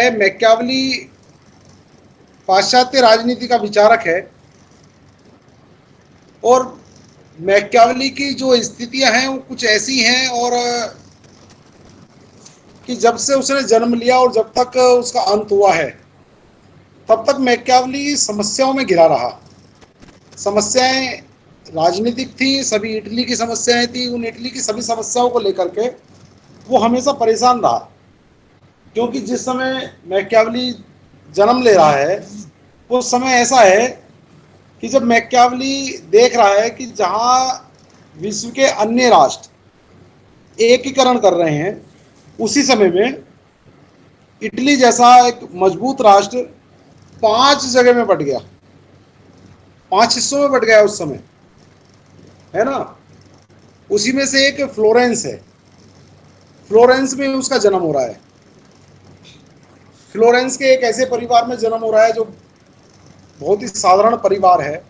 है, मैकियावेली पाश्चात्य राजनीति का विचारक है और मैकियावेली की जो स्थितियां हैं वो कुछ ऐसी हैं और कि जब से उसने जन्म लिया और जब तक उसका अंत हुआ है तब तक मैकियावेली समस्याओं में घिरा रहा। समस्याएं राजनीतिक थी, सभी इटली की समस्याएं थी, उन इटली की सभी समस्याओं को लेकर के वो हमेशा परेशान रहा। क्योंकि जिस समय मैकियावेली जन्म ले रहा है वो समय ऐसा है कि जब मैकियावेली देख रहा है कि जहाँ विश्व के अन्य राष्ट्र एकीकरण कर रहे हैं, उसी समय में इटली जैसा एक मजबूत राष्ट्र 5 जगह में बट गया, 5 हिस्सों में बट गया उस समय, है ना। उसी में से एक फ्लोरेंस है, फ्लोरेंस में उसका जन्म हो रहा है। फ्लोरेंस के एक ऐसे परिवार में जन्म हो रहा है जो बहुत ही साधारण परिवार है।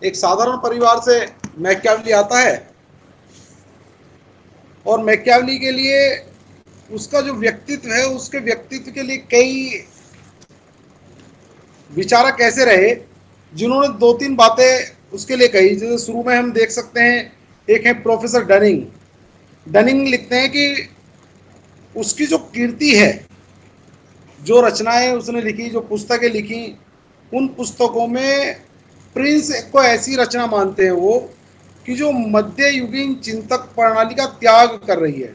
एक साधारण परिवार से मैकियावेली आता है और मैकियावेली के लिए उसका जो व्यक्तित्व है, उसके व्यक्तित्व के लिए कई विचारक ऐसे रहे जिन्होंने 2-3 बातें उसके लिए कही। जैसे शुरू में हम देख सकते हैं, एक है प्रोफेसर डनिंग। डनिंग लिखते हैं कि उसकी जो कीर्ति है, जो रचनाएं उसने लिखी, जो पुस्तकें लिखी, उन पुस्तकों में प्रिंस को ऐसी रचना मानते हैं वो कि जो मध्ययुगीन चिंतक प्रणाली का त्याग कर रही है।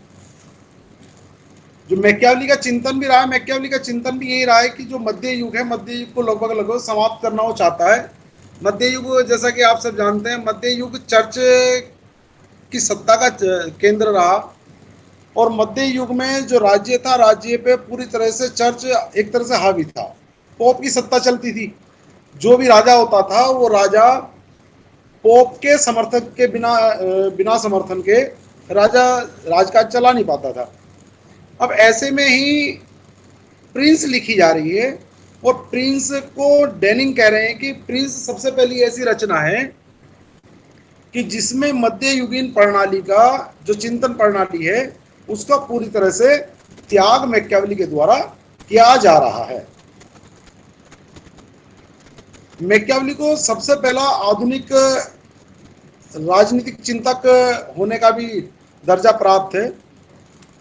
जो मैकियावेली का चिंतन भी रहा है, मैकियावेली का चिंतन भी यही रहा है कि जो मध्य युग है, मध्य युग को लगभग समाप्त करना वो चाहता है। मध्य युग, जैसा कि आप सब जानते हैं, मध्य युग चर्च की सत्ता का केंद्र रहा और मध्य युग में जो राज्य था, राज्य पे पूरी तरह से चर्च एक तरह से हावी था। पोप की सत्ता चलती थी। जो भी राजा होता था वो राजा पोप के समर्थक के बिना समर्थन के राजा राजकाज चला नहीं पाता था। अब ऐसे में ही प्रिंस लिखी जा रही है और प्रिंस को डेनिंग कह रहे हैं कि प्रिंस सबसे पहली ऐसी रचना है कि जिसमें मध्ययुगीन प्रणाली का जो चिंतन प्रणाली है उसका पूरी तरह से त्याग मैकियावेली के द्वारा किया जा रहा है। मैकियावेली को सबसे पहला आधुनिक राजनीतिक चिंतक होने का भी दर्जा प्राप्त है।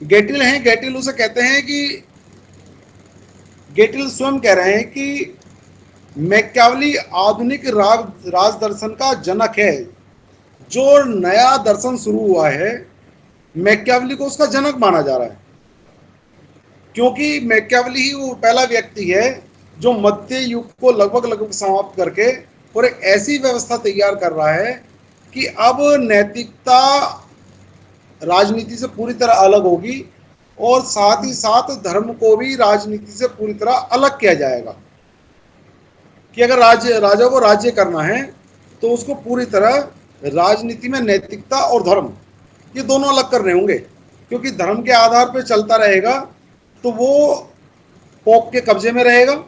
गेटिल हैं, गेटिल उसे कहते हैं कि गेटिल स्वयं कह रहे हैं कि मैकियावेली आधुनिक राज दर्शन का जनक है। जो नया दर्शन शुरू हुआ है, मैकियावेली को उसका जनक माना जा रहा है, क्योंकि मैकियावेली ही वो पहला व्यक्ति है जो मध्य युग को लगभग समाप्त करके और एक ऐसी व्यवस्था तैयार कर रहा है कि अब नैतिकता राजनीति से पूरी तरह अलग होगी और साथ ही साथ धर्म को भी राजनीति से पूरी तरह अलग किया जाएगा। कि अगर राजा को राज्य करना है तो उसको पूरी तरह राजनीति में नैतिकता और धर्म ये दोनों अलग करने होंगे, क्योंकि धर्म के आधार पर चलता रहेगा तो वो पोप के कब्जे में रहेगा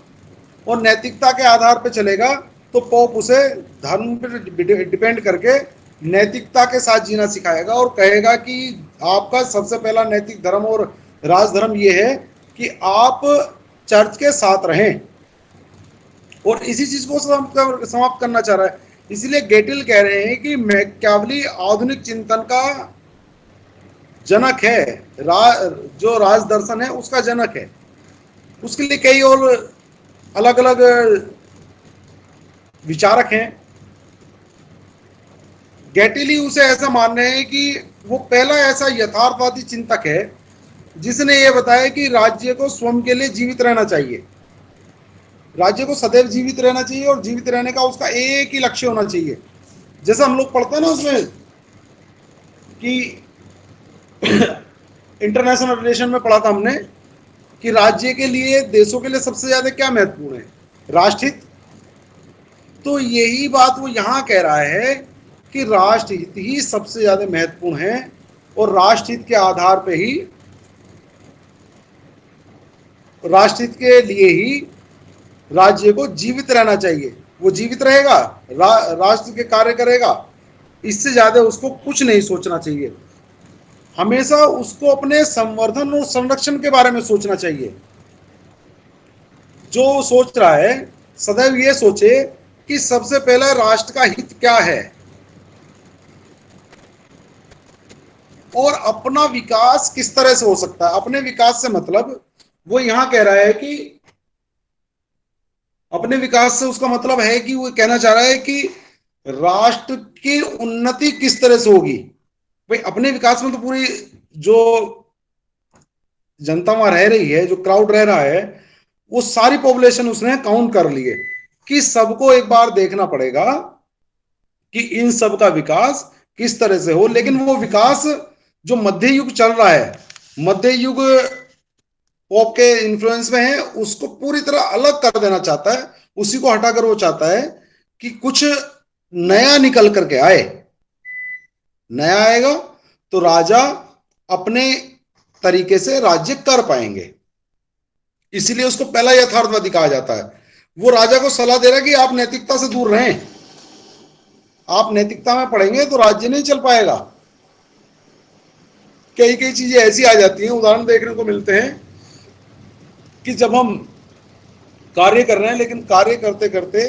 और नैतिकता के आधार पर चलेगा तो पोप उसे धर्म पर डिपेंड करके नैतिकता के साथ जीना सिखाएगा और कहेगा कि आपका सबसे पहला नैतिक धर्म और राजधर्म ये है कि आप चर्च के साथ रहें। और इसी चीज को समाप्त करना चाह रहा है। इसलिए गेटिल कह रहे हैं कि मैकियावेली आधुनिक चिंतन का जनक है, जो राज दर्शन है उसका जनक है। उसके लिए कई और अलग अलग विचारक हैं। गेटिल ही उसे ऐसा मान रहे हैं कि वो पहला ऐसा यथार्थवादी चिंतक है जिसने ये बताया कि राज्य को स्वयं के लिए जीवित रहना चाहिए, राज्य को सदैव जीवित रहना चाहिए और जीवित रहने का उसका एक ही लक्ष्य होना चाहिए। जैसे हम लोग पढ़ते हैं ना उसमें कि इंटरनेशनल रिलेशन में पढ़ा था हमने कि राज्य के लिए, देशों के लिए सबसे ज्यादा क्या महत्वपूर्ण है? राष्ट्रहित। तो यही बात वो यहां कह रहा है कि राष्ट्रहित ही सबसे ज्यादा महत्वपूर्ण है और राष्ट्रहित के आधार पे ही, राष्ट्रहित के लिए ही राज्य को जीवित रहना चाहिए। वो जीवित रहेगा, राष्ट्र के कार्य करेगा, इससे ज्यादा उसको कुछ नहीं सोचना चाहिए। हमेशा उसको अपने संवर्धन और संरक्षण के बारे में सोचना चाहिए। जो सोच रहा है सदैव ये सोचे कि सबसे पहले राष्ट्र का हित क्या है, और अपना विकास किस तरह से हो सकता है। अपने विकास से मतलब वो यहां कह रहा है कि अपने विकास से उसका मतलब है कि वो कहना चाह रहा है कि राष्ट्र की उन्नति किस तरह से होगी। भाई अपने विकास में तो पूरी जो जनता वहां रह रही है, जो क्राउड रह रहा है, वो सारी पॉपुलेशन उसने काउंट कर ली है कि सबको एक बार देखना पड़ेगा कि इन सब का विकास किस तरह से हो। लेकिन वो विकास जो मध्य युग चल रहा है, मध्य युग पॉप के इन्फ्लुएंस में है, उसको पूरी तरह अलग कर देना चाहता है। उसी को हटाकर वो चाहता है कि कुछ नया निकल करके आए। नया आएगा तो राजा अपने तरीके से राज्य कर पाएंगे। इसीलिए उसको पहला यथार्थवादी कहा जाता है। वो राजा को सलाह दे रहा है कि आप नैतिकता से दूर रहें, आप नैतिकता में पढ़ेंगे तो राज्य नहीं चल पाएगा। कई कई चीजें ऐसी आ जाती हैं, उदाहरण देखने को मिलते हैं कि जब हम कार्य कर रहे हैं, लेकिन कार्य करते करते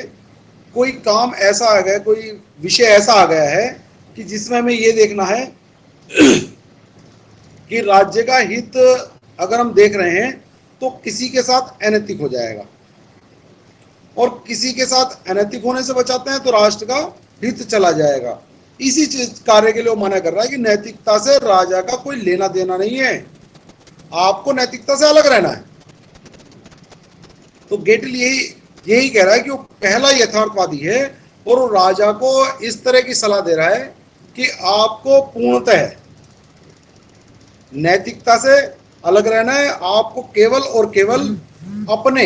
कोई काम ऐसा आ गया, कोई विषय ऐसा आ गया है कि जिसमें हमें ये देखना है कि राज्य का हित अगर हम देख रहे हैं तो किसी के साथ अनैतिक हो जाएगा, और किसी के साथ अनैतिक होने से बचाते हैं तो राष्ट्र का हित चला जाएगा। इसी चीज कार्य के लिए वो मना कर रहा है कि नैतिकता से राजा का कोई लेना देना नहीं है, आपको नैतिकता से अलग रहना है। तो गेटल यही यही कह रहा है कि वो पहला यथार्थवादी है, और वो राजा को इस तरह की सलाह दे रहा है कि आपको पूर्णतः नैतिकता से अलग रहना है, आपको केवल और केवल अपने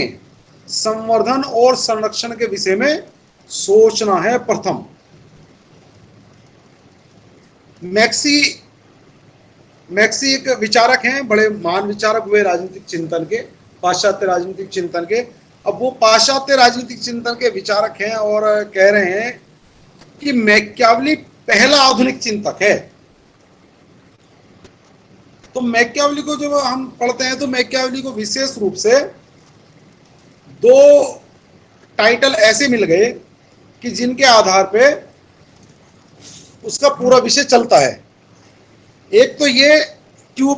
संवर्धन और संरक्षण के विषय में सोचना है। प्रथम मैक्सी एक विचारक हैं, बड़े महान विचारक हुए राजनीतिक चिंतन के, पाश्चात्य राजनीतिक चिंतन के। अब वो पाश्चात्य राजनीतिक चिंतन के विचारक हैं और कह रहे हैं कि मैकियावेली पहला आधुनिक चिंतक है। तो मैकियावेली को जब हम पढ़ते हैं तो मैकियावेली को विशेष रूप से दो टाइटल ऐसे मिल गए कि जिनके आधार पे उसका पूरा विषय चलता है। एक तो ये कि वो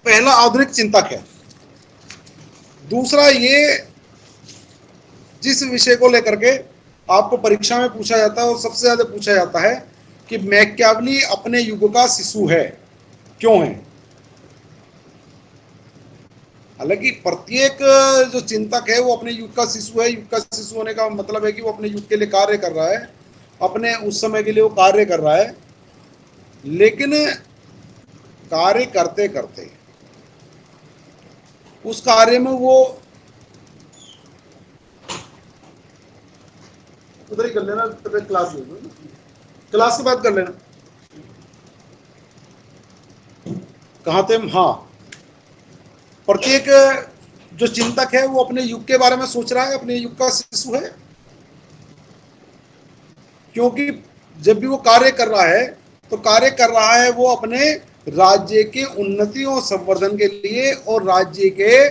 पहला आधुनिक चिंतक है, दूसरा ये जिस विषय को लेकर के आपको परीक्षा में पूछा जाता है और सबसे ज्यादा पूछा जाता है कि मैकियावेली अपने युग का शिशु है, क्यों है। हालांकि प्रत्येक जो चिंतक है वो अपने युग का शिशु है। युग का शिशु होने का मतलब है कि वो अपने युग के लिए कार्य कर रहा है, अपने उस समय के लिए वो कार्य कर रहा है। लेकिन कार्य करते करते उस कार्य में वो उधर ही कर लेना, क्लास ले लो, क्लास के बाद कर लेना। कहाँ थे हम? हाँ, प्रत्येक जो चिंतक है वो अपने युग के बारे में सोच रहा है, अपने युग का शिशु है। क्योंकि जब भी वो कार्य कर रहा है तो कार्य कर रहा है वो अपने राज्य के उन्नति और संवर्धन के लिए, और राज्य के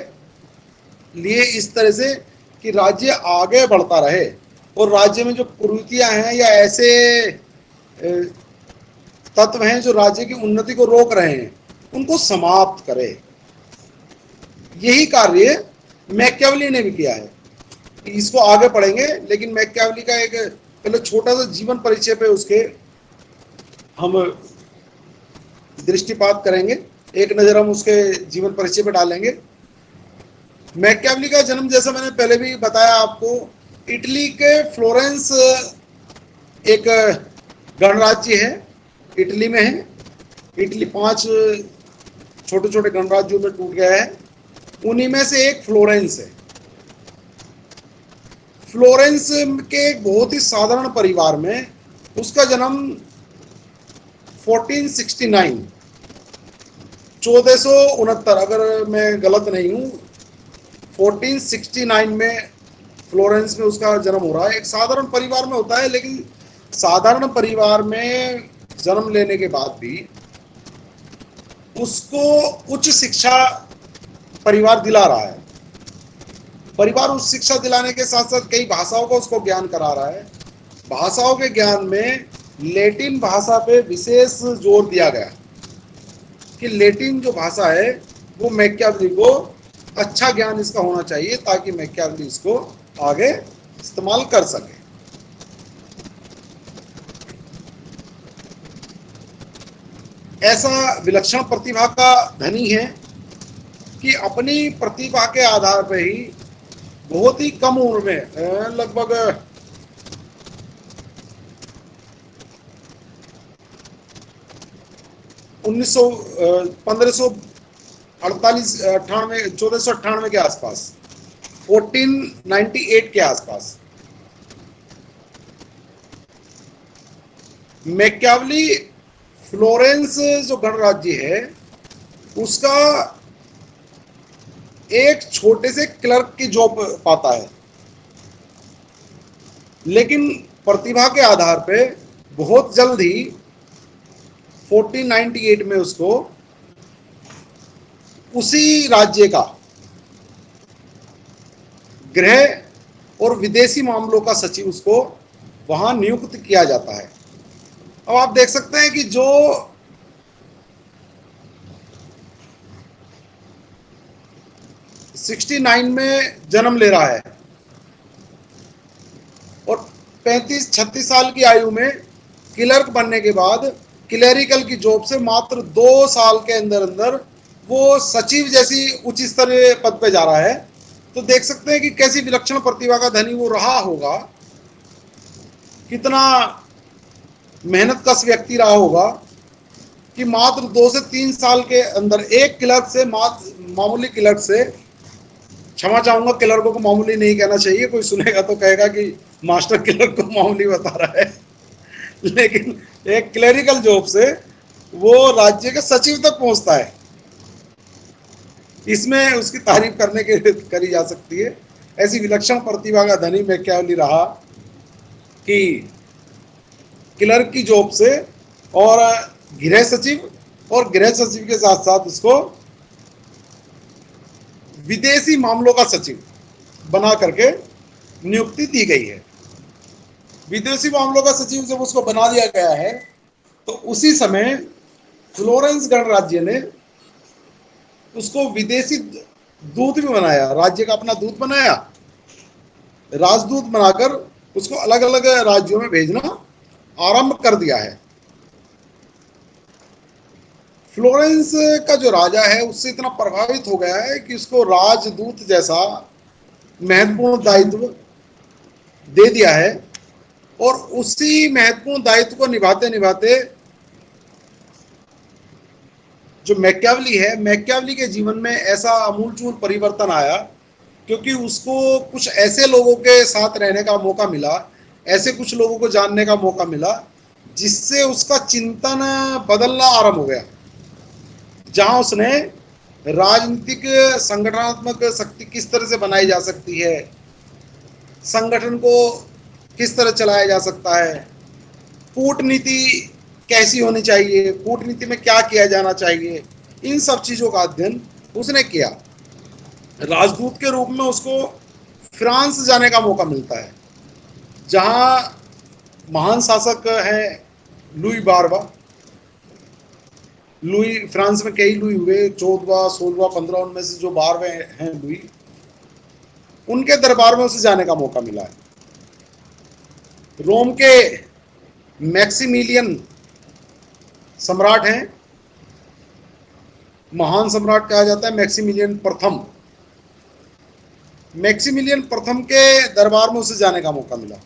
लिए इस तरह से कि राज्य आगे बढ़ता रहे, और राज्य में जो कुरीतियां हैं या ऐसे तत्व हैं जो राज्य की उन्नति को रोक रहे हैं उनको समाप्त करे। यही कार्य मैकियावेली ने भी किया है। इसको आगे पढ़ेंगे, लेकिन मैकियावेली का एक पहले छोटा सा जीवन परिचय पे उसके हम दृष्टिपात करेंगे, एक नजर हम उसके जीवन परिचय पे डालेंगे। मैकियावेली का जन्म, जैसा मैंने पहले भी बताया आपको, इटली के फ्लोरेंस एक गणराज्य है, इटली में है। इटली 5 छोटे छोटे गणराज्यों में टूट गया है, उन्हीं में से एक फ्लोरेंस है। फ्लोरेंस के एक बहुत ही साधारण परिवार में उसका जन्म 1469 1469, अगर मैं गलत नहीं हूं, 1469 में फ्लोरेंस में उसका जन्म हो रहा है। एक साधारण परिवार में होता है, लेकिन साधारण परिवार में जन्म लेने के बाद भी उसको उच्च शिक्षा परिवार दिला रहा है। परिवार उच्च शिक्षा दिलाने के साथ साथ कई भाषाओं का उसको ज्ञान करा रहा है। भाषाओं के ज्ञान में लैटिन भाषा पे विशेष जोर दिया गया कि लैटिन जो भाषा है वो मैकियावेली को अच्छा ज्ञान इसका होना चाहिए ताकि मैकियावेली इसको आगे इस्तेमाल कर सके। ऐसा विलक्षण प्रतिभा का धनी है कि अपनी प्रतिभा के आधार पर ही बहुत ही कम उम्र में लगभग 1548 98 1498 के आसपास 1498 के आसपास मैकियावेली फ्लोरेंस जो गणराज्य है उसका एक छोटे से क्लर्क की जॉब पाता है, लेकिन प्रतिभा के आधार पे बहुत जल्द ही 1498 में उसको उसी राज्य का गृह और विदेशी मामलों का सचिव उसको वहां नियुक्त किया जाता है। अब आप देख सकते हैं कि जो 69 में जन्म ले रहा है और 35-36 साल की आयु में क्लर्क बनने के बाद क्लरिकल की जॉब से मात्र 2 साल के अंदर अंदर वो सचिव जैसी उच्च स्तरीय पद पे जा रहा है, तो देख सकते हैं कि कैसी विलक्षण प्रतिभा का धनी वो रहा होगा, कितना मेहनत कश व्यक्ति रहा होगा कि मात्र 2 से 3 साल के अंदर एक क्लर्क से मामूली क्लर्क से, क्षमा चाहूंगा क्लर्कों को मामूली नहीं कहना चाहिए, कोई सुनेगा तो कहेगा कि मास्टर क्लर्क को मामूली बता रहा है, लेकिन एक क्लरिकल जॉब से वो राज्य के सचिव तक पहुंचता है। इसमें उसकी तारीफ करने के करी जा सकती है। ऐसी विलक्षण प्रतिभा का धनी मैकियावेली रहा कि क्लर्क की जॉब से और गृह सचिव और गृह सचिव के साथ साथ उसको विदेशी मामलों का सचिव बना करके नियुक्ति दी गई है। विदेशी मामलों का सचिव जब उसको बना दिया गया है तो उसी समय फ्लोरेंस गणराज्य ने उसको विदेशी दूत भी बनाया, राज्य का अपना दूत बनाया, राजदूत बनाकर उसको अलग अलग राज्यों में भेजना आरंभ कर दिया है। फ्लोरेंस का जो राजा है उससे इतना प्रभावित हो गया है कि उसको राजदूत जैसा महत्वपूर्ण दायित्व दे दिया है और उसी महत्वपूर्ण दायित्व को निभाते निभाते जो मैकियावेली है, मैकियावेली के जीवन में ऐसा आमूलचूल परिवर्तन आया क्योंकि उसको कुछ ऐसे लोगों के साथ रहने का मौका मिला, ऐसे कुछ लोगों को जानने का मौका मिला जिससे उसका चिंतन बदलना आरंभ हो गया, जहां उसने राजनीतिक संगठनात्मक शक्ति किस तरह से बनाई जा सकती है, संगठन को किस तरह चलाया जा सकता है, कूटनीति कैसी होनी चाहिए, कूटनीति में क्या किया जाना चाहिए, इन सब चीज़ों का अध्ययन उसने किया। राजदूत के रूप में उसको फ्रांस जाने का मौका मिलता है जहां महान शासक हैं लुई 12वां। लुई, फ्रांस में कई लुई हुए, 14वां, 16वां, 15, उनमें से जो 12वें हैं लुई, उनके दरबार में उसे जाने का मौका मिला है। रोम के मैक्सिमिलियन सम्राट हैं, महान सम्राट कहा जाता है मैक्सिमिलियन प्रथम। मैक्सिमिलियन प्रथम के दरबार में उसे जाने का मौका मिला।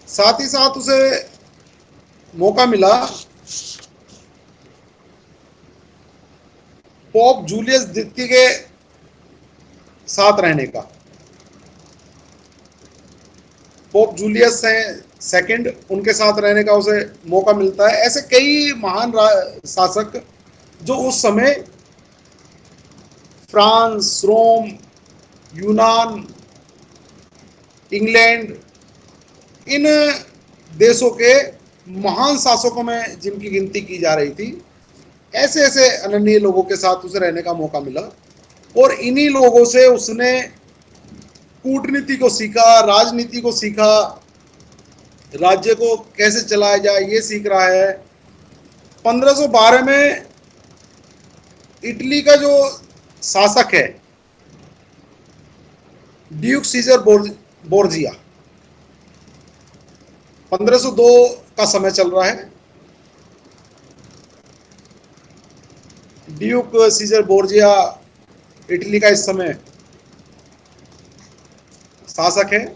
साथ ही साथ उसे मौका मिला पोप जूलियस द्वितीय के साथ रहने का। पोप जूलियस हैं सेकंड, उनके साथ रहने का उसे मौका मिलता है। ऐसे कई महान शासक जो उस समय फ्रांस, रोम, यूनान, इंग्लैंड, इन देशों के महान शासकों में जिनकी गिनती की जा रही थी, ऐसे ऐसे अनन्य लोगों के साथ उसे रहने का मौका मिला, और इन्हीं लोगों से उसने कूटनीति को सीखा, राजनीति को सीखा, राज्य को कैसे चलाया जाए ये सीख रहा है। 1512 में इटली का जो शासक है ड्यूक सीजर बोर्जिया, 1502 का समय चल रहा है। ड्यूक सीजर बोर्जिया इटली का इस समय शासक है,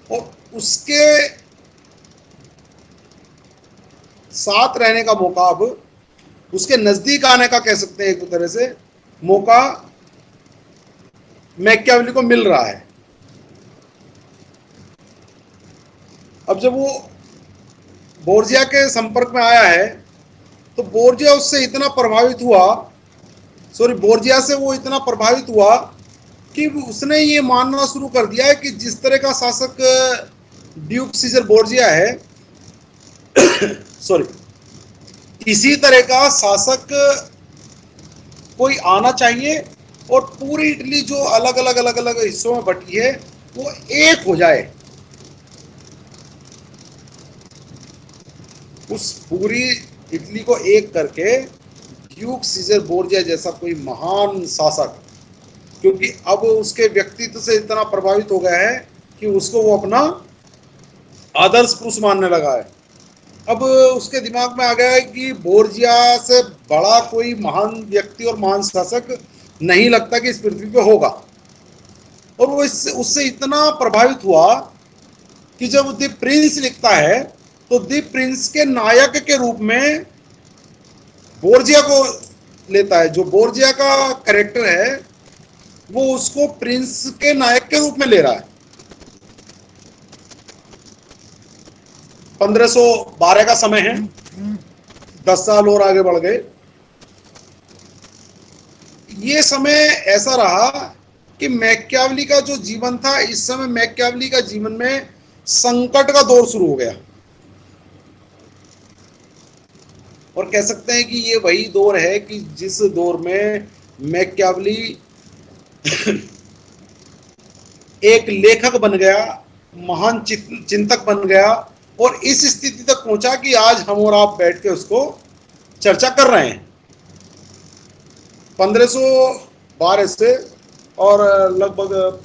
और उसके साथ रहने का मौका, अब उसके नजदीक आने का कह सकते हैं एक तरह से मौका मैकियावेली को मिल रहा है। अब जब वो बोर्जिया के संपर्क में आया है तो बोर्जिया उससे इतना प्रभावित हुआ, बोर्जिया से वो इतना प्रभावित हुआ कि उसने ये मानना शुरू कर दिया है कि जिस तरह का शासक ड्यूक सीजर बोर्जिया है इसी तरह का शासक कोई आना चाहिए, और पूरी इटली जो अलग अलग हिस्सों में बटी है वो एक हो जाए। उस पूरी इटली को एक करके ड्यूक सीजर बोर्जिया जैसा कोई महान शासक, क्योंकि अब उसके व्यक्तित्व से इतना प्रभावित हो गया है कि उसको वो अपना आदर्श पुरुष मानने लगा है। अब उसके दिमाग में आ गया है कि बोर्जिया से बड़ा कोई महान व्यक्ति और महान शासक नहीं लगता कि इस पृथ्वी पे होगा। और वो उससे इतना प्रभावित हुआ कि जब द प्रिंस लिखता है तो द प्रिंस के नायक के रूप में बोर्जिया को लेता है। जो बोर्जिया का कैरेक्टर है वो उसको प्रिंस के नायक के रूप में ले रहा है। 1512 का समय है, 10 साल और आगे बढ़ गए। ये समय ऐसा रहा कि मैकियावेली का जो जीवन था, इस समय मैकियावेली का जीवन में संकट का दौर शुरू हो गया, और कह सकते हैं कि ये वही दौर है कि जिस दौर में मैकियावेली एक लेखक बन गया, महान चिंतक बन गया, और इस स्थिति तक पहुंचा कि आज हम और आप बैठ के उसको चर्चा कर रहे हैं। 1512 से और लगभग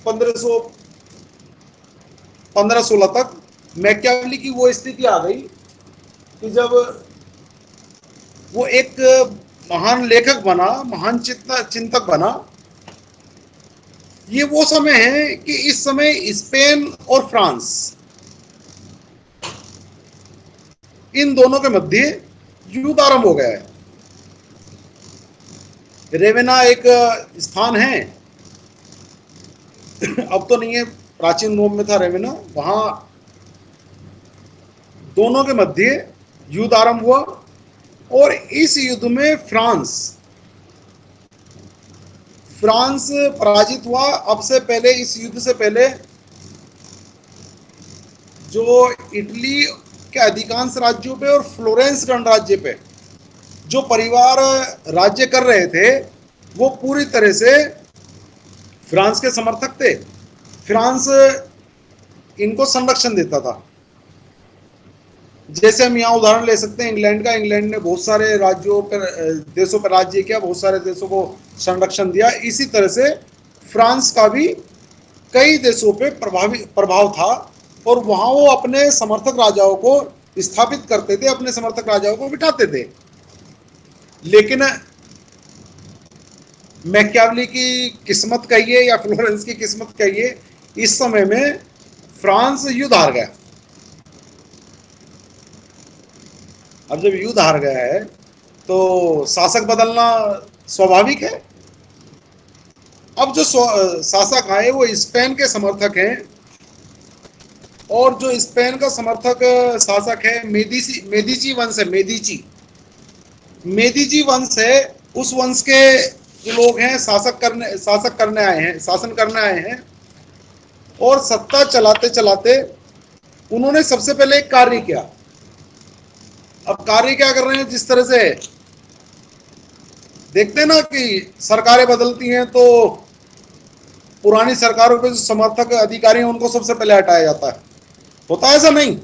1516 तक मैकियावेली की वो स्थिति आ गई कि जब वो एक महान लेखक बना, महान चिंतक बना। ये वो समय है कि इस समय स्पेन और फ्रांस, इन दोनों के मध्य युद्ध आरंभ हो गया है। रेवेना एक स्थान है, अब तो नहीं है, प्राचीन रोम में था रेवेना। वहां दोनों के मध्य युद्ध आरंभ हुआ, और इस युद्ध में फ्रांस पराजित हुआ। अब से पहले, इस युद्ध से पहले, जो इटली के अधिकांश राज्यों पे और फ्लोरेंस गणराज्य पे जो परिवार राज्य कर रहे थे वो पूरी तरह से फ्रांस के समर्थक थे। फ्रांस इनको संरक्षण देता था। जैसे हम यहाँ उदाहरण ले सकते हैं इंग्लैंड का। इंग्लैंड ने बहुत सारे राज्यों पर, देशों पर राज्य किया, बहुत सारे देशों को संरक्षण दिया। इसी तरह से फ्रांस का भी कई देशों पे प्रभाव था, और वहां वो अपने समर्थक राजाओं को स्थापित करते थे, अपने समर्थक राजाओं को बिठाते थे। लेकिन मैकियावेली की किस्मत कहिए या फ्लोरेंस की किस्मत कहिए, इस समय में फ्रांस युद्ध हार गया। अब जब युद्ध हार गया है तो शासक बदलना स्वाभाविक है। अब जो शासक आए वो स्पेन के समर्थक हैं, और जो स्पेन का समर्थक शासक है मेदिची वंश है। मेदिची वंश है। उस वंश के जो लोग हैं शासन करने आए हैं, और सत्ता चलाते चलाते उन्होंने सबसे पहले एक कार्य किया अब कार्य क्या कर रहे हैं, जिस तरह से देखते हैं ना कि सरकारें बदलती हैं तो पुरानी सरकारों के जो समर्थक अधिकारी हैं उनको सबसे पहले हटाया जाता है। होता है ऐसा? नहीं,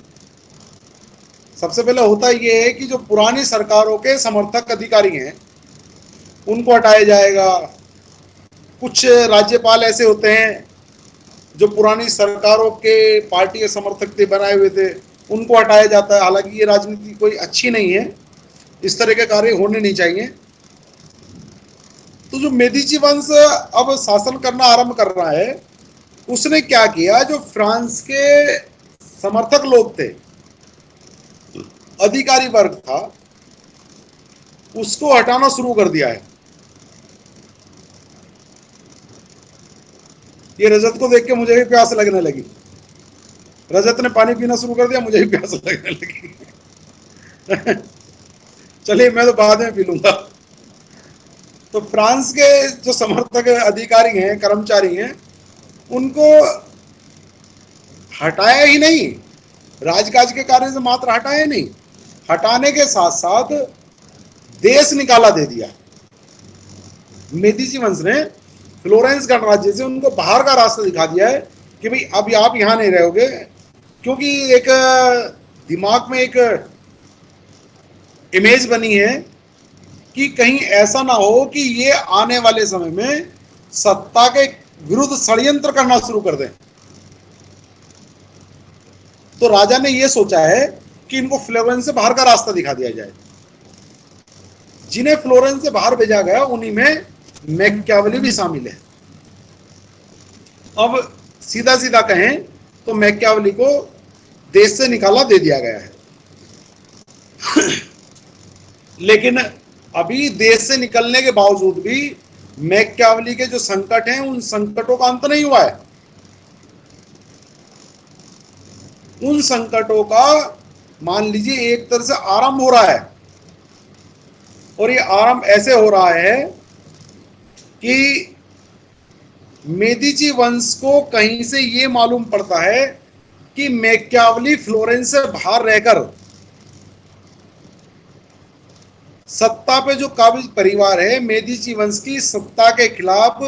सबसे पहले होता ये है कि जो पुरानी सरकारों के समर्थक अधिकारी हैं उनको हटाया जाएगा। कुछ राज्यपाल ऐसे होते हैं जो पुरानी सरकारों के पार्टी के समर्थक थे, बनाए हुए थे, उनको हटाया जाता है। हालांकि ये राजनीति कोई अच्छी नहीं है, इस तरह के कार्य होने नहीं चाहिए। तो जो मेदिची वंश अब शासन करना आरंभ कर रहा है, उसने क्या किया, जो फ्रांस के समर्थक लोग थे, अधिकारी वर्ग था, उसको हटाना शुरू कर दिया है। ये रजत को देख के मुझे भी प्यास लगने लगी। रजत ने पानी पीना शुरू कर दिया, मुझे भी प्यास लगने लगी। चलिए, मैं तो बाद में पी लूंगा। तो फ्रांस के जो समर्थक अधिकारी हैं, कर्मचारी हैं, उनको हटाया ही नहीं, राजकाज के कार्य से मात्र हटाया नहीं, हटाने के साथ साथ देश निकाला दे दिया। मेदिची वंश ने फ्लोरेंस गणराज्य से उनको बाहर का रास्ता दिखा दिया है कि भाई अब आप यहां नहीं रहोगे, क्योंकि एक दिमाग में एक इमेज बनी है कि कहीं ऐसा ना हो कि ये आने वाले समय में सत्ता के विरुद्ध षड्यंत्र करना शुरू कर दें। तो राजा ने यह सोचा है कि इनको फ्लोरेंस से बाहर का रास्ता दिखा दिया जाए। जिन्हें फ्लोरेंस से बाहर भेजा गया उन्हीं में मैकियावेली भी शामिल है। अब सीधा सीधा कहें तो मैकियावेली को देश से निकाला दे दिया गया है। लेकिन अभी देश से निकलने के बावजूद भी मैकियावेली के जो संकट हैं, उन संकटों का अंत नहीं हुआ है। उन संकटों का मान लीजिए एक तरह से आरंभ हो रहा है, और ये आरंभ ऐसे हो रहा है कि मेदिची वंश को कहीं से ये मालूम पड़ता है कि मैकियावेली फ्लोरेंस से बाहर रहकर सत्ता पे जो काबिज परिवार है, मेदिची वंश की सत्ता के खिलाफ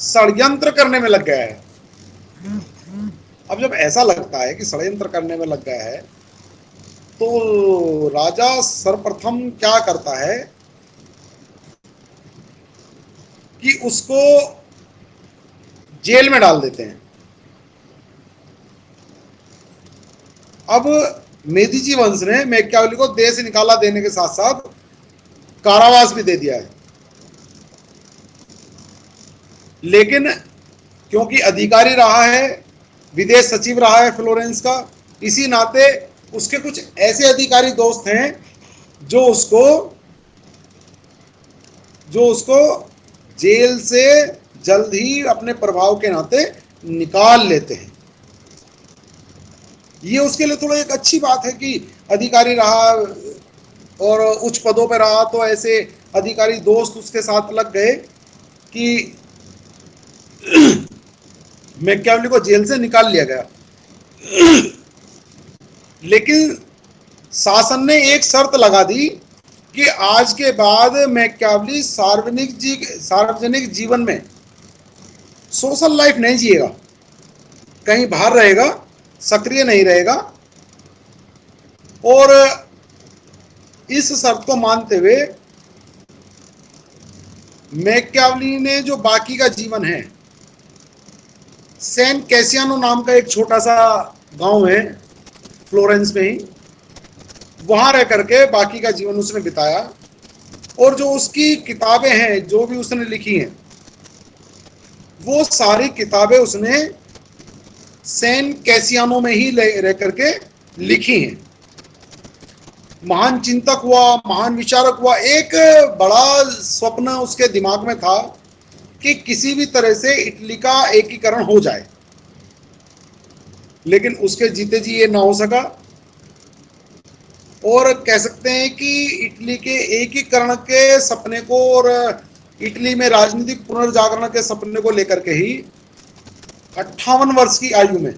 षड्यंत्र करने में लग गया है। अब जब ऐसा लगता है कि षड्यंत्र करने में लग गया है, तो राजा सर्वप्रथम क्या करता है कि उसको जेल में डाल देते हैं। अब मेदिची वंश ने मैकियावेली को देश से निकाला देने के साथ साथ कारावास भी दे दिया है। लेकिन क्योंकि अधिकारी रहा है, विदेश सचिव रहा है फ्लोरेंस का, इसी नाते उसके कुछ ऐसे अधिकारी दोस्त हैं जो उसको जेल से जल्द ही अपने प्रभाव के नाते निकाल लेते हैं। ये उसके लिए थोड़ा एक अच्छी बात है कि अधिकारी रहा और उच्च पदों पर रहा, तो ऐसे अधिकारी दोस्त उसके साथ लग गए कि मैकियावेली को जेल से निकाल लिया गया। लेकिन शासन ने एक शर्त लगा दी कि आज के बाद मैकियावेली सार्वजनिक जीवन में सोशल लाइफ नहीं जिएगा, कहीं बाहर रहेगा, सक्रिय नहीं रहेगा। और इस शर्त को मानते हुए मैकियावेली ने जो बाकी का जीवन है, सैन कैसियानो नाम का एक छोटा सा गांव है फ्लोरेंस में ही, वहां रह करके बाकी का जीवन उसने बिताया। और जो उसकी किताबें हैं, जो भी उसने लिखी हैं, वो सारी किताबें उसने सैन कैसियानो में ही रह करके लिखी हैं। महान चिंतक हुआ, महान विचारक हुआ। एक बड़ा स्वप्न उसके दिमाग में था कि किसी भी तरह से इटली का एकीकरण हो जाए, लेकिन उसके जीते जी ये ना हो सका। और कह सकते हैं कि इटली के एकीकरण के सपने को और इटली में राजनीतिक पुनर्जागरण के सपने को लेकर के ही 58 वर्ष की आयु में,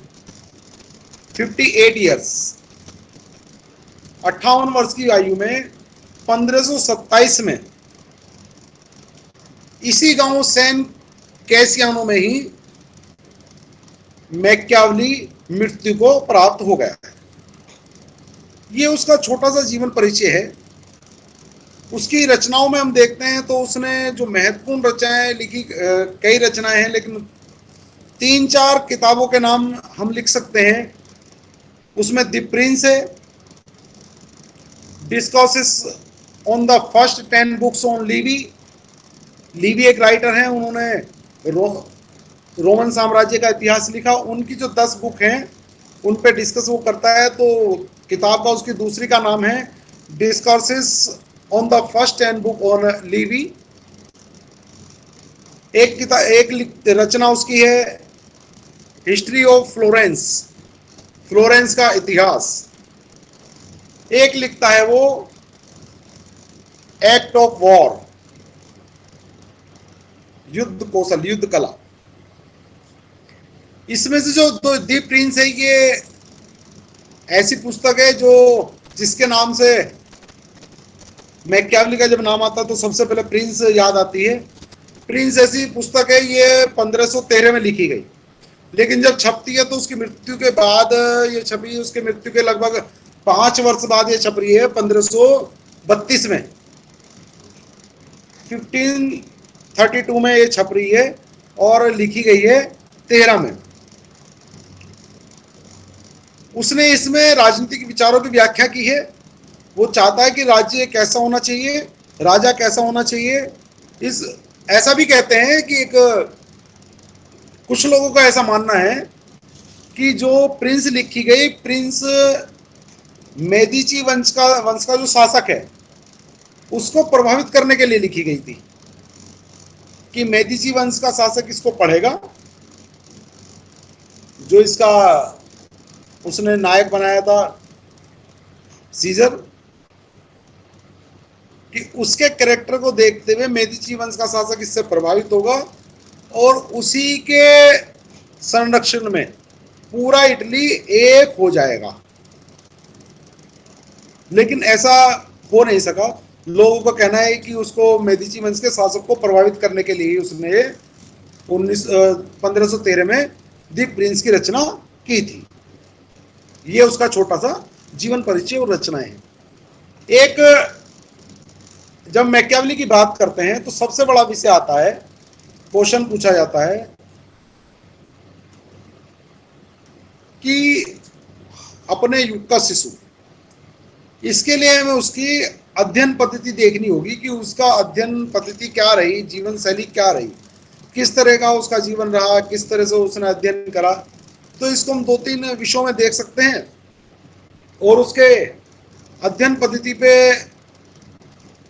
58 ईयर्स, 58 वर्ष की आयु में 1527 में इसी गांव सैन कैसियानो में ही मैकियावली मृत्यु को प्राप्त हो गया है। ये उसका छोटा सा जीवन परिचय है। उसकी रचनाओं में हम देखते हैं तो उसने जो महत्वपूर्ण रचनाएं लिखी, कई रचनाएं हैं, लेकिन 3-4 किताबों के नाम हम लिख सकते हैं। उसमें द प्रिंस है, discourses on the first 10 books on Livy. Livy एक राइटर हैं, उन्होंने रोमन साम्राज्य का इतिहास लिखा। उनकी जो 10 बुक हैं उन पे डिस्कस वो करता है। तो किताब का उसकी दूसरी का नाम है discourses on the first 10 book on Livy. एक रचना उसकी है हिस्ट्री ऑफ फ्लोरेंस, फ्लोरेंस का इतिहास। एक लिखता है वो एक्ट ऑफ वॉर, युद्ध कौशल, युद्ध कला। इसमें से जो दो दी प्रिंस है, ये ऐसी पुस्तक है जो जिसके नाम से मैकियावली का जब नाम आता है तो सबसे पहले प्रिंस याद आती है। प्रिंस ऐसी पुस्तक है, ये 1513 में लिखी गई, लेकिन जब छपती है तो उसकी मृत्यु के बाद ये छपी। उसके मृत्यु के लगभग 5 वर्ष बाद ये छप रही है, 1532 में, 1532 में ये छप रही है और लिखी गई है 13 में। उसने इसमें राजनीतिक विचारों की व्याख्या की है। वो चाहता है कि राज्य कैसा होना चाहिए, राजा कैसा होना चाहिए। इस ऐसा भी कहते हैं कि कुछ लोगों का ऐसा मानना है कि जो प्रिंस लिखी गई, प्रिंस मेदिची वंश का जो शासक है उसको प्रभावित करने के लिए लिखी गई थी, कि मेदिची वंश का शासक इसको पढ़ेगा, जो इसका उसने नायक बनाया था सीजर, कि उसके कैरेक्टर को देखते हुए मेदिची वंश का शासक इससे प्रभावित होगा और उसी के संरक्षण में पूरा इटली एक हो जाएगा। लेकिन ऐसा हो नहीं सका। लोगों का कहना है कि उसको मेदिची वंश के शासक को प्रभावित करने के लिए उसने 1513 में दी प्रिंस की रचना की थी। ये उसका छोटा सा जीवन परिचय और रचनाएं हैं। एक जब मैकियावली की बात करते हैं तो सबसे बड़ा विषय आता है, क्वेश्चन पूछा जाता है कि अपने युग का शिशु, इसके लिए हमें उसकी अध्ययन पद्धति देखनी होगी कि उसका अध्ययन पद्धति क्या रही, जीवन शैली क्या रही, किस तरह का उसका जीवन रहा, किस तरह से उसने अध्ययन करा। तो इसको हम 2-3 विषयों में देख सकते हैं और उसके अध्ययन पद्धति पे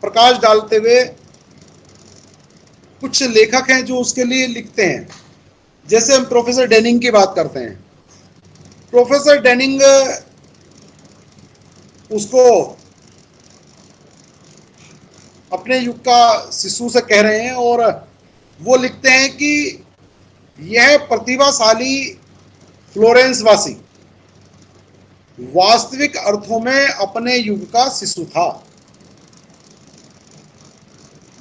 प्रकाश डालते हुए कुछ लेखक हैं जो उसके लिए लिखते हैं। जैसे हम प्रोफेसर डेनिंग की बात करते हैं। प्रोफेसर डेनिंग उसको अपने युग का शिशु से कह रहे हैं और वो लिखते हैं कि यह प्रतिभाशाली फ्लोरेंस वासी वास्तविक अर्थों में अपने युग का शिशु था।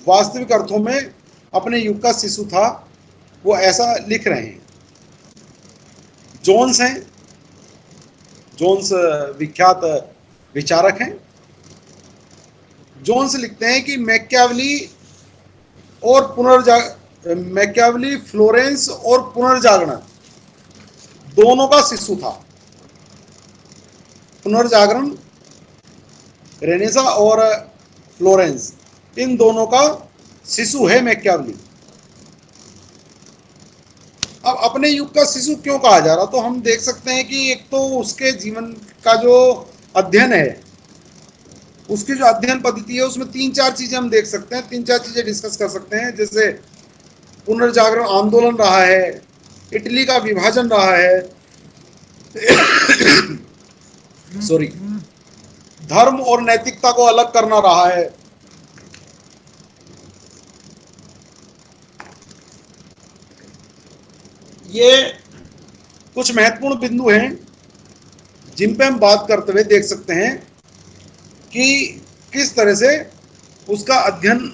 वास्तविक अर्थों में अपने युग का शिशु था, वो ऐसा लिख रहे हैं। जोन्स हैं, जोन्स विख्यात विचारक हैं। जोन्स लिखते हैं कि मैकियावली फ्लोरेंस और पुनर्जागरण दोनों का शिशु था। पुनर्जागरण, रेनेसा और फ्लोरेंस, इन दोनों का शिशु है मैकियावली। अब अपने युग का शिशु क्यों कहा जा रहा, तो हम देख सकते हैं कि एक तो उसके जीवन का जो अध्ययन है, उसकी जो अध्ययन पद्धति है, उसमें 3-4 चीजें हम देख सकते हैं, 3-4 चीजें डिस्कस कर सकते हैं। जैसे पुनर्जागरण आंदोलन रहा है, इटली का विभाजन रहा है, सॉरी, धर्म और नैतिकता को अलग करना रहा है, ये कुछ महत्वपूर्ण बिंदु हैं जिन पे हम बात करते हुए देख सकते हैं कि किस तरह से उसका अध्ययन,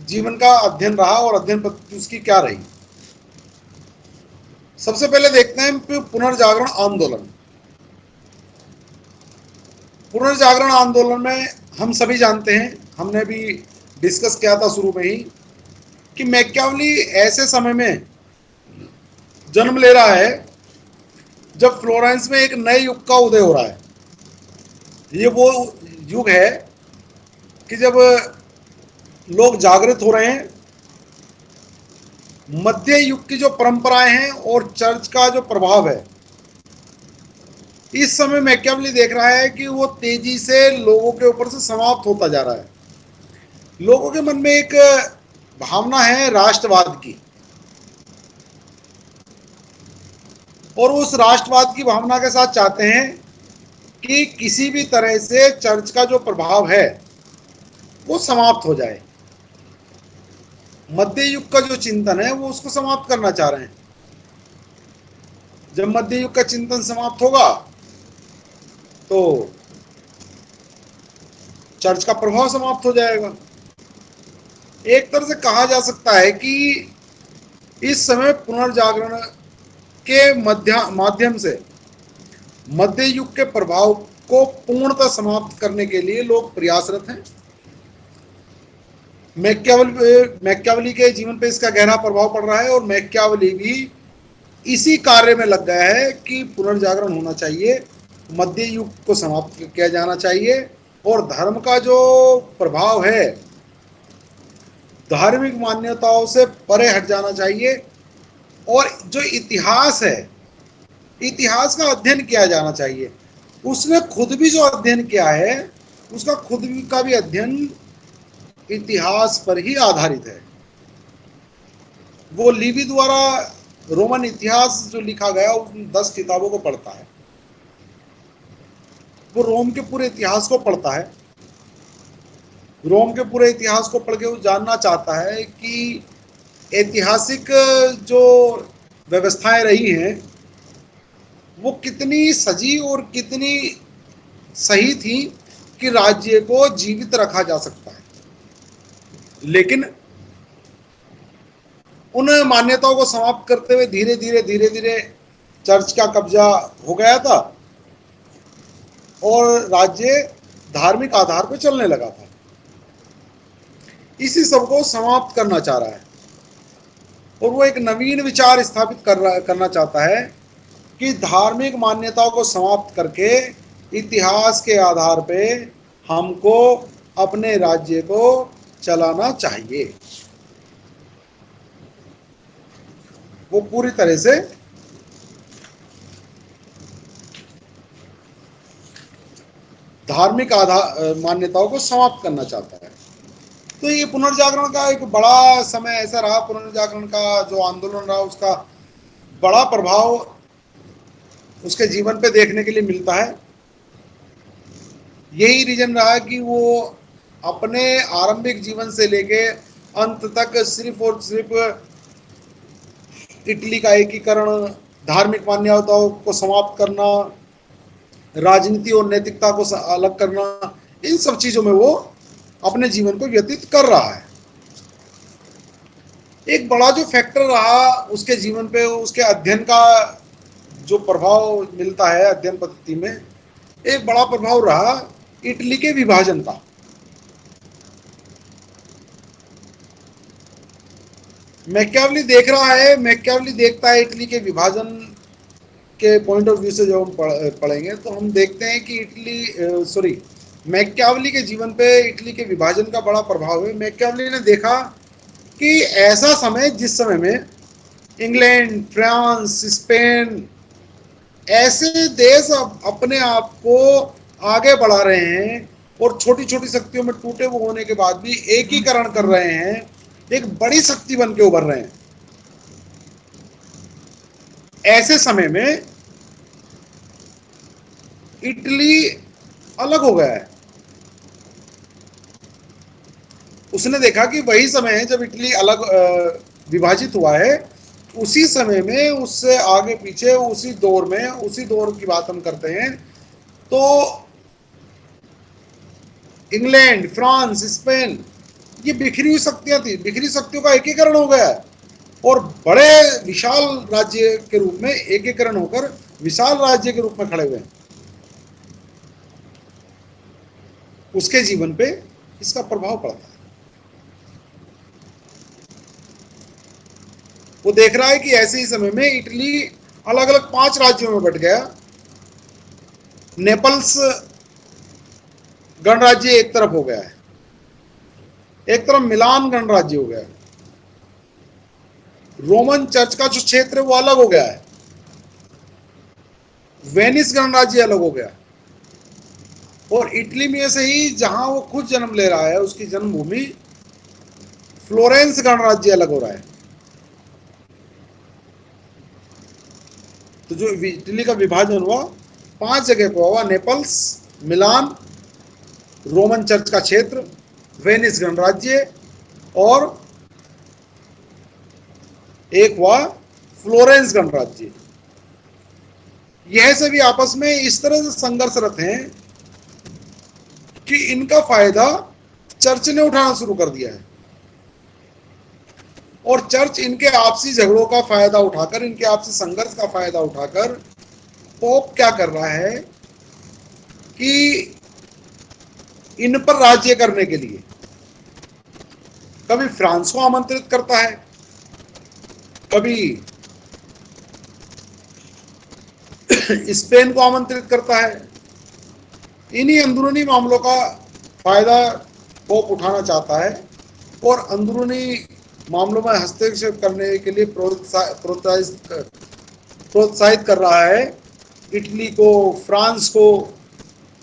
जीवन का अध्ययन रहा और अध्ययन पद्धति उसकी क्या रही। सबसे पहले देखते हैं पुनर्जागरण आंदोलन। पुनर्जागरण आंदोलन में हम सभी जानते हैं, हमने भी डिस्कस किया था शुरू में ही, कि मैकियावेली ऐसे समय में जन्म ले रहा है जब फ्लोरेंस में एक नए युग का उदय हो रहा है। ये वो युग है कि जब लोग जागृत हो रहे हैं, मध्य युग की जो परंपराएं हैं और चर्च का जो प्रभाव है, इस समय मैकियावेली देख रहा है कि वो तेजी से लोगों के ऊपर से समाप्त होता जा रहा है। लोगों के मन में एक भावना है राष्ट्रवाद की, और उस राष्ट्रवाद की भावना के साथ चाहते हैं कि किसी भी तरह से चर्च का जो प्रभाव है वो समाप्त हो जाए। मध्य युग का जो चिंतन है वो उसको समाप्त करना चाह रहे हैं। जब मध्य युग का चिंतन समाप्त होगा तो चर्च का प्रभाव समाप्त हो जाएगा। एक तरह से कहा जा सकता है कि इस समय पुनर्जागरण के माध्यम से मध्य युग के प्रभाव को पूर्णतः समाप्त करने के लिए लोग प्रयासरत हैं। मैकियावेली के जीवन पे इसका गहरा प्रभाव पड़ रहा है, और मैकियावेली भी इसी कार्य में लग गया है कि पुनर्जागरण होना चाहिए, मध्य युग को समाप्त किया जाना चाहिए, और धर्म का जो प्रभाव है धार्मिक मान्यताओं से परे हट जाना चाहिए, और जो इतिहास है, इतिहास का अध्ययन किया जाना चाहिए। उसने खुद भी जो अध्ययन किया है, उसका खुद का भी अध्ययन इतिहास पर ही आधारित है। वो लिवी द्वारा रोमन इतिहास जो लिखा गया उन 10 किताबों को पढ़ता है, वो रोम के पूरे इतिहास को पढ़ता है। रोम के पूरे इतिहास को पढ़ के वो जानना चाहता है कि ऐतिहासिक जो व्यवस्थाएं रही हैं वो कितनी सजी और कितनी सही थी कि राज्य को जीवित रखा जा सकता है। लेकिन उन मान्यताओं को समाप्त करते हुए धीरे धीरे चर्च का कब्जा हो गया था और राज्य धार्मिक आधार पर चलने लगा था। इसी सबको समाप्त करना चाह रहा है, और वो एक नवीन विचार स्थापित करना चाहता है कि धार्मिक मान्यताओं को समाप्त करके इतिहास के आधार पे हमको अपने राज्य को चलाना चाहिए। वो पूरी तरह से धार्मिक आधार मान्यताओं को समाप्त करना चाहता है। तो ये पुनर्जागरण का एक बड़ा समय ऐसा रहा, पुनर्जागरण का जो आंदोलन रहा उसका बड़ा प्रभाव उसके जीवन पे देखने के लिए मिलता है। यही रीजन रहा कि वो अपने आरंभिक जीवन से लेके अंत तक सिर्फ और सिर्फ इटली का एकीकरण, धार्मिक मान्यताओं को समाप्त करना, राजनीति और नैतिकता को अलग करना, इन सब चीजों में वो अपने जीवन को व्यतीत कर रहा है। एक बड़ा जो फैक्टर रहा उसके जीवन पे, उसके अध्ययन का जो प्रभाव मिलता है अध्ययन पद्धति में, एक बड़ा प्रभाव रहा इटली के विभाजन का। मैकियावेली देख रहा है, मैकियावेली देखता है इटली के विभाजन के पॉइंट ऑफ व्यू से जब हम पढ़ेंगे तो हम देखते हैं कि मैकियावेली के जीवन पे इटली के विभाजन का बड़ा प्रभाव है। मैकियावेली ने देखा कि ऐसा समय जिस समय में इंग्लैंड, फ्रांस, स्पेन ऐसे देश अपने आप को आगे बढ़ा रहे हैं और छोटी छोटी शक्तियों में टूटे हुए होने के बाद भी एकीकरण कर रहे हैं, एक बड़ी शक्ति बन के उभर रहे हैं। ऐसे समय में इटली अलग हो गया है। उसने देखा कि वही समय है जब इटली अलग विभाजित हुआ है, उसी समय में उससे आगे पीछे उसी दौर में, उसी दौर की बात हम करते हैं तो इंग्लैंड, फ्रांस, स्पेन, ये बिखरी हुई शक्तियां थी, बिखरी शक्तियों का एकीकरण हो गया है और बड़े विशाल राज्य के रूप में एकीकरण होकर विशाल राज्य के रूप में खड़े हुए हैं। उसके जीवन पे इसका प्रभाव पड़ता है। वो देख रहा है कि ऐसे ही समय में इटली अलग अलग 5 राज्यों में बट गया। नेपल्स गणराज्य एक तरफ हो गया है, एक तरफ मिलान गणराज्य हो गया है, रोमन चर्च का जो क्षेत्र है वो अलग हो गया है, वेनिस गणराज्य अलग हो गया, और इटली में से ही जहां वो खुद जन्म ले रहा है उसकी जन्मभूमि फ्लोरेंस गणराज्य अलग हो रहा है। तो जो इटली का विभाजन हुआ 5 जगह पर हुआ, नेपल्स, मिलान, रोमन चर्च का क्षेत्र, वेनिस गणराज्य और एक हुआ फ्लोरेंस गणराज्य। यह सभी आपस में इस तरह से संघर्षरत हैं कि इनका फायदा चर्च ने उठाना शुरू कर दिया है और चर्च इनके आपसी झगड़ों का फायदा उठाकर, इनके आपसी संघर्ष का फायदा उठाकर पोप क्या कर रहा है कि इन पर राज्य करने के लिए कभी फ्रांस को आमंत्रित करता है, कभी स्पेन को आमंत्रित करता है। इन्हीं अंदरूनी मामलों का फायदा पोप उठाना चाहता है और अंदरूनी मामलों में हस्तक्षेप करने के लिए प्रोत्साहित कर रहा है इटली को, फ्रांस को,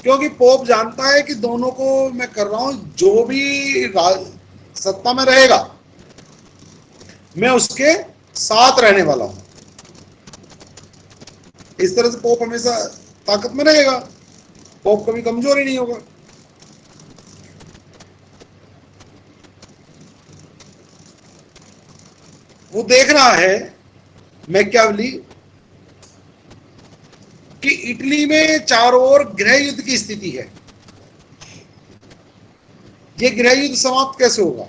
क्योंकि पोप जानता है कि दोनों को मैं कर रहा हूं, जो भी सत्ता में रहेगा मैं उसके साथ रहने वाला हूं। इस तरह से पोप हमेशा ताकत में रहेगा, पोप कभी कमजोर ही नहीं होगा। वो देख रहा है मैकियावेली कि इटली में चारों ओर गृह युद्ध की स्थिति है, ये गृह युद्ध समाप्त कैसे होगा।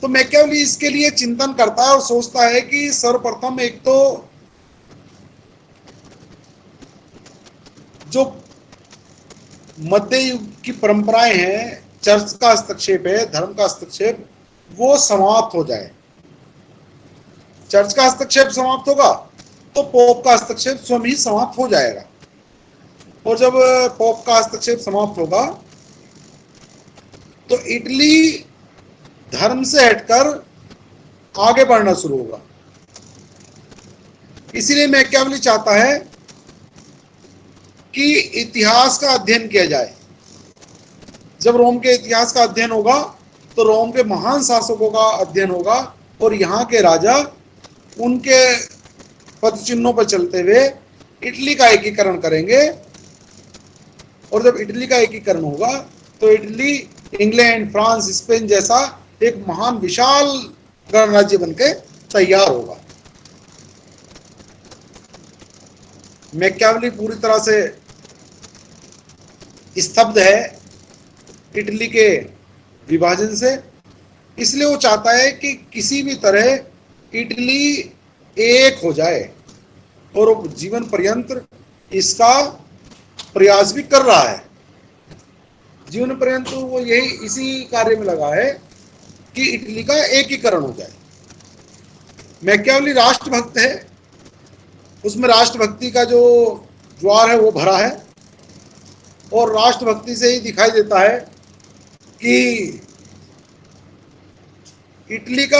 तो मैकियावेली इसके लिए चिंतन करता है और सोचता है कि सर्वप्रथम एक तो जो मध्य युग की परंपराएं हैं, चर्च का हस्तक्षेप है, धर्म का हस्तक्षेप, वो समाप्त हो जाए। चर्च का हस्तक्षेप समाप्त होगा तो पोप का हस्तक्षेप स्वयं ही समाप्त हो जाएगा, और जब पोप का हस्तक्षेप समाप्त होगा तो इटली धर्म से हटकर आगे बढ़ना शुरू होगा। इसीलिए मैकियावेली चाहता है कि इतिहास का अध्ययन किया जाए। जब रोम के इतिहास का अध्ययन होगा तो रोम के महान शासकों का अध्ययन होगा और यहाँ के राजा उनके पद चिन्हों पर चलते हुए इटली का एकीकरण करेंगे, और जब इटली का एकीकरण होगा तो इटली इंग्लैंड, फ्रांस, स्पेन जैसा एक महान विशाल गणराज्य बनके तैयार होगा। मैकियावेली पूरी तरह से स्तब्ध है इटली के विभाजन से, इसलिए वो चाहता है कि किसी भी तरह इटली एक हो जाए, और वो जीवन पर्यंत इसका प्रयास भी कर रहा है। जीवन पर्यंत वो यही इसी कार्य में लगा है कि इटली का एकीकरण हो जाए। मैकियावेली राष्ट्रभक्त है, उसमें राष्ट्रभक्ति का जो ज्वार है वो भरा है, और राष्ट्रभक्ति से ही दिखाई देता है कि इटली का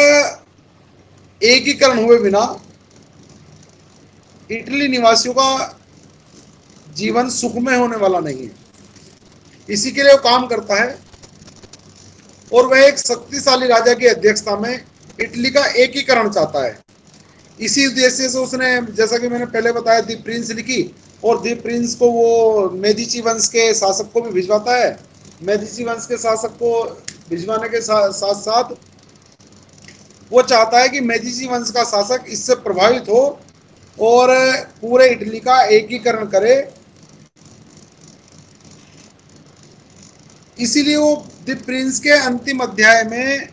एकीकरण हुए बिना इटली निवासियों का जीवन सुखमय होने वाला नहीं है। इसी के लिए वो काम करता है, और वह एक शक्तिशाली राजा की अध्यक्षता में इटली का एकीकरण चाहता है। इसी उद्देश्य से उसने, जैसा कि मैंने पहले बताया, दी प्रिंस लिखी, और दी प्रिंस को वो मेदिची वंश के शासक को भी भिजवाता है। मेदिची वंश के शासक को भिजवाने के साथ साथ वो चाहता है कि मेदिची वंश का शासक इससे प्रभावित हो और पूरे इटली का एकीकरण करे, इसीलिए वो द प्रिंस के अंतिम अध्याय में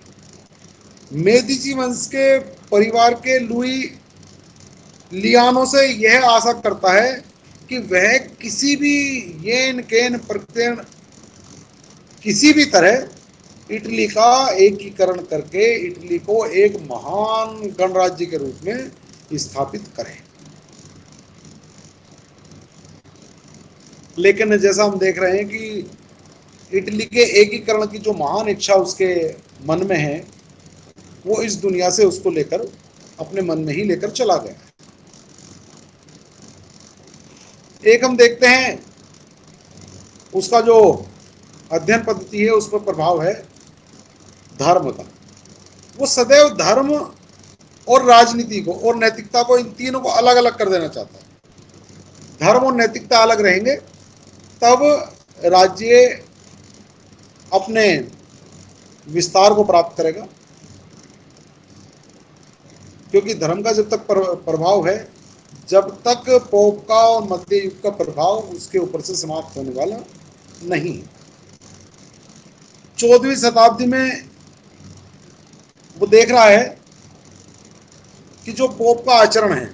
मेदिची वंश के परिवार के लुई लियानो से यह आशा करता है कि वह किसी भी येन केन प्रत्यन किसी भी तरह इटली का एकीकरण करके इटली को एक महान गणराज्य के रूप में स्थापित करे। लेकिन जैसा हम देख रहे हैं कि इटली के एकीकरण की जो महान इच्छा उसके मन में है, वो इस दुनिया से उसको लेकर अपने मन में ही लेकर चला गया। एक हम देखते हैं उसका जो अध्ययन पद्धति है, उस पर प्रभाव है धर्म का। वो सदैव धर्म और राजनीति को और नैतिकता को, इन तीनों को अलग अलग कर देना चाहता है। धर्म और नैतिकता अलग रहेंगे तब राज्य अपने विस्तार को प्राप्त करेगा, क्योंकि धर्म का जब तक प्रभाव है, जब तक पोप का और मध्य युग का प्रभाव उसके ऊपर से समाप्त होने वाला नहीं। 14वीं शताब्दी में वो देख रहा है कि जो पोप का आचरण है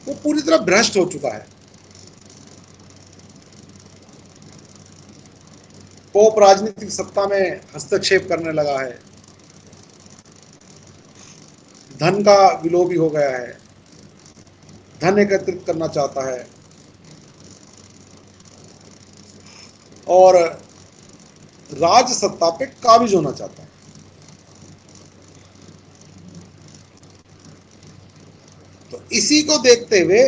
वो पूरी तरह भ्रष्ट हो चुका है। पोप राजनीतिक सत्ता में हस्तक्षेप करने लगा है, धन का विलोभी हो गया है, धन एकत्रित करना चाहता है और राज सत्ता पे काबिज होना चाहता है। तो इसी को देखते हुए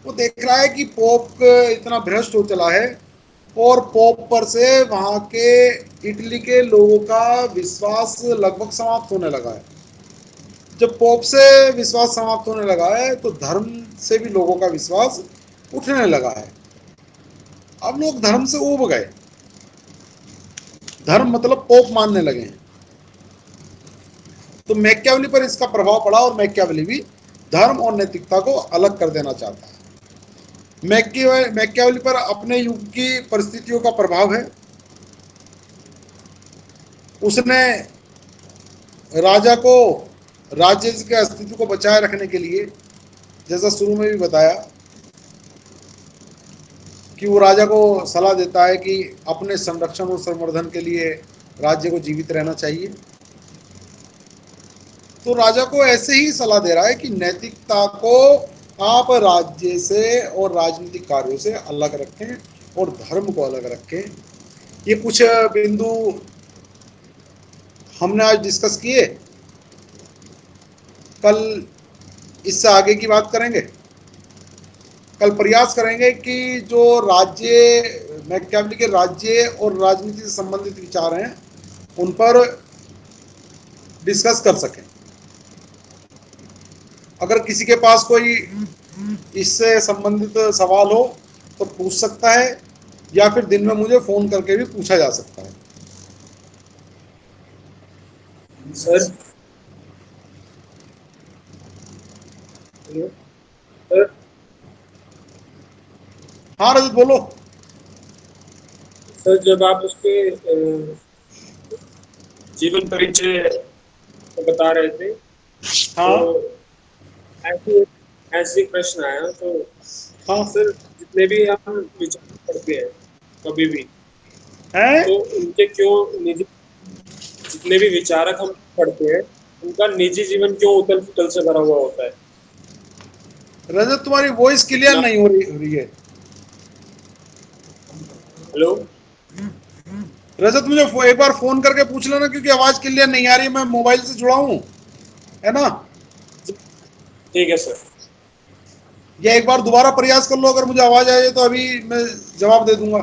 वो देख रहा है कि पोप इतना भ्रष्ट हो चला है और पोप पर से वहां के इटली के लोगों का विश्वास लगभग समाप्त होने लगा है। जब पोप से विश्वास समाप्त होने लगा है तो धर्म से भी लोगों का विश्वास उठने लगा है। अब लोग धर्म से ऊब गए, धर्म मतलब पोप मानने लगे हैं। तो मैकियावेली पर इसका प्रभाव पड़ा और मैकियावेली भी धर्म और नैतिकता को अलग कर देना चाहता है। मैकियावेली पर अपने युग की परिस्थितियों का प्रभाव है। उसने राजा को राज्य के अस्तित्व को बचाए रखने के लिए, जैसा शुरू में भी बताया, कि वो राजा को सलाह देता है कि अपने संरक्षण और संवर्धन के लिए राज्य को जीवित रहना चाहिए। तो राजा को ऐसे ही सलाह दे रहा है कि नैतिकता को आप राज्य से और राजनीतिक कार्यों से अलग रखें और धर्म को अलग रखें। ये कुछ बिंदु हमने आज डिस्कस किए, कल इससे आगे की बात करेंगे। कल प्रयास करेंगे कि जो राज्य मैकियावेली के राज्य और राजनीति से संबंधित विचार हैं उन पर डिस्कस कर सकें। अगर किसी के पास कोई इससे संबंधित सवाल हो तो पूछ सकता है, या फिर दिन में मुझे फोन करके भी पूछा जा सकता है। सर सर हाँ रजत बोलो। सर जब आप उसके जीवन परिचय को बता रहे थे हाँ तो ऐसे ऐसे प्रश्न आया तो हाँ सर जितने भी हम विचार पढ़ते हैं कभी भी, है। तो उनके क्यों निजी, जितने भी विचारक हम पढ़ते हैं उनका निजी जीवन क्यों उथल पुथल से भरा हुआ होता है? रजत तुम्हारी वॉइस क्लियर इतना। नहीं हो रही है। हेलो रजत मुझे एक बार फोन करके पूछ लेना, क्योंकि आवाज क्लियर नहीं आ रही है। मैं मोबाइल से जुड़ा हूँ, है ना। ठीक है सर। या एक बार दोबारा प्रयास कर लो, अगर मुझे आवाज आ जाए तो अभी मैं जवाब दे दूंगा।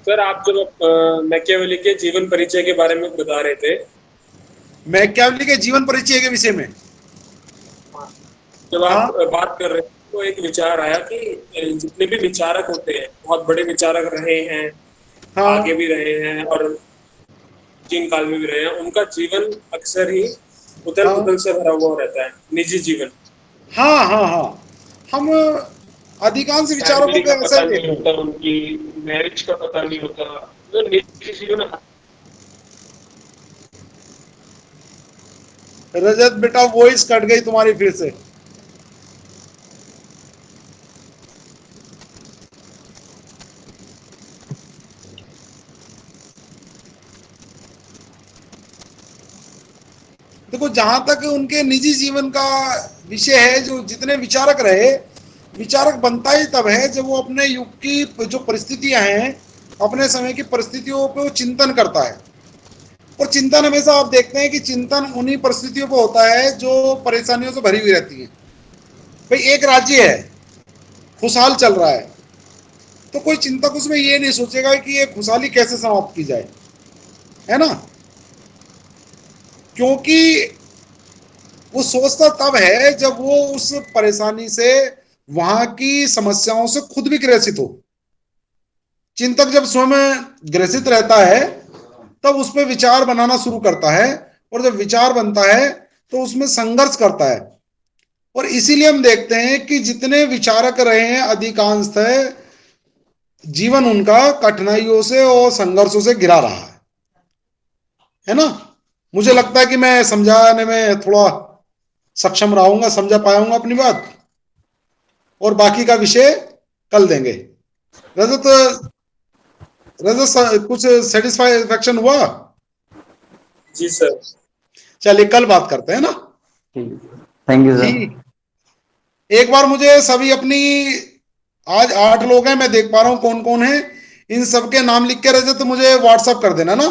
सर आप जब मैकियावेली के जीवन परिचय के बारे में बता रहे थे, मैकियावेली के जीवन परिचय के विषय में, जब आप हाँ बात कर रहे थे तो एक विचार आया कि जितने भी विचारक होते हैं, बहुत बड़े विचारक रहे हैं, आगे हाँ भी रहे हैं और प्राचीन काल में भी रहे हैं, उनका जीवन अक्सर ही उथल हाँ पुथल से भरा हुआ रहता है, निजी जीवन। हाँ हाँ हाँ हम अधिकांश विचारकों सैलरी को का ऐसा पता ही नहीं देखते होता, उनकी मैरिज का पता नहीं होता, तो निजी जीवन। हैं। रजत बेटा वॉइस कट गई तुम्हारी फिर से। देखो जहां तक उनके निजी जीवन का विषय है, जो जितने विचारक रहे, विचारक बनता ही तब है जब वो अपने युग की जो परिस्थितियां हैं, अपने समय की परिस्थितियों पे वो चिंतन करता है। और चिंतन हमेशा आप देखते हैं कि चिंतन उन्हीं परिस्थितियों पर होता है जो परेशानियों से भरी हुई रहती है। भाई एक राज्य है, खुशहाल चल रहा है, तो कोई चिंतक उसमें ये नहीं सोचेगा कि ये खुशहाली कैसे समाप्त की जाए, है ना? क्योंकि वो सोचता तब है जब वो उस परेशानी से, वहां की समस्याओं से खुद भी ग्रसित हो। चिंतक जब स्वयं ग्रसित रहता है तब उस पर विचार बनाना शुरू करता है, और जब विचार बनता है तो उसमें संघर्ष करता है। और इसीलिए हम देखते हैं कि जितने विचारक रहे हैं अधिकांशतः जीवन उनका कठिनाइयों से और संघर्षों से घिरा रहा है ना? मुझे लगता है कि मैं समझाने में थोड़ा सक्षम रहूंगा, समझा पाऊंगा अपनी बात, और बाकी का विषय कल देंगे। रजत, कुछ सेटिस्फैक्शन हुआ? जी सर। चलिए कल बात करते हैं ना। Thank you sir. ठीक, एक बार मुझे सभी अपनी, आज 8 लोग हैं, मैं देख पा रहा हूं कौन कौन है, इन सबके नाम लिख के रजत तो मुझे व्हाट्सअप कर देना ना।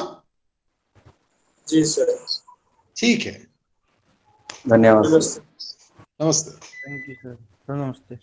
जी सर। ठीक है, धन्यवाद सर। नमस्ते। नमस्ते। थैंक यू सर, नमस्ते।